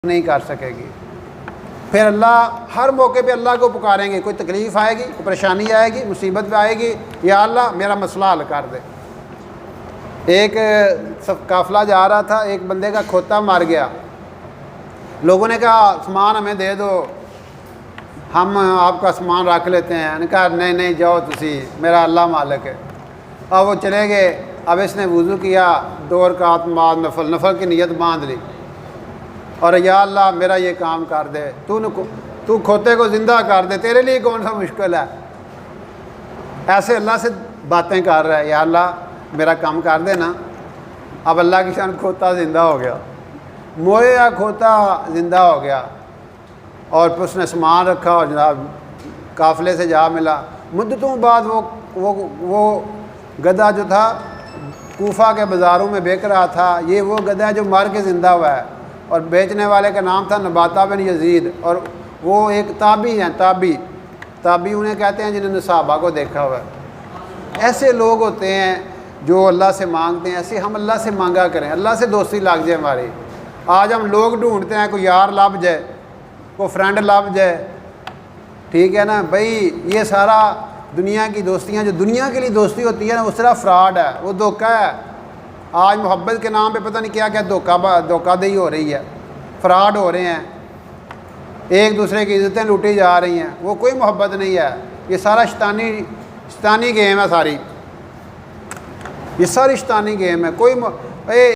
नहीं कर सकेगी। फिर अल्लाह हर मौके पे अल्लाह को पुकारेंगे, कोई तकलीफ़ आएगी, कोई परेशानी आएगी, मुसीबत भी आएगी, या अल्लाह मेरा मसला हल कर दे। एक सब काफ़िला जा रहा था, एक बंदे का खोता मर गया। लोगों ने कहा सामान हमें दे दो, हम आपका सामान रख लेते हैं। मैंने कहा नहीं नहीं जाओ तुसी, मेरा अल्लाह मालिक है। अब वो चले गए। अब इसने वज़ू किया, 2 रकात नफल की नीयत बांध ली और या अल्लाह मेरा ये काम कर दे, तू खोते को ज़िंदा कर दे, तेरे लिए कौन सा मुश्किल है। ऐसे अल्लाह से बातें कर रहा है, या अल्लाह मेरा काम कर दे ना। अब अल्लाह की शान खोता ज़िंदा हो गया, मोया खोता ज़िंदा हो गया। और फिर उसने सामान रखा और जनाब काफ़िले से जा मिला। मुद्दतों बाद वो गधा जो था कूफा के बाज़ारों में बेच रहा था। ये वो गधा है जो मर के ज़िंदा हुआ है, और बेचने वाले का नाम था नबाता बिन यजीद, और वो एक ताबी हैं। ताबी उन्हें कहते हैं जिन्होंने सहाबा को देखा हुआ है। ऐसे लोग होते हैं जो अल्लाह से मांगते हैं। ऐसे हम अल्लाह से मांगा करें, अल्लाह से दोस्ती लग जाए हमारी। आज हम लोग ढूंढते हैं, कोई यार लभ जाए, कोई फ्रेंड लभ जाए, ठीक है ना भाई। ये सारा दुनिया की दोस्तियाँ, जो दुनिया के लिए दोस्ती होती है ना, वो सिर्फ फ्रॉड है, वो धोखा है। आज मोहब्बत के नाम पे पता नहीं क्या क्या धोखाधड़ी हो रही है, फ्रॉड हो रहे हैं, एक दूसरे की इज़्ज़तें लूटी जा रही हैं। वो कोई मोहब्बत नहीं है, ये सारा शैतानी गेम है। ये सारी शैतानी गेम है। कोई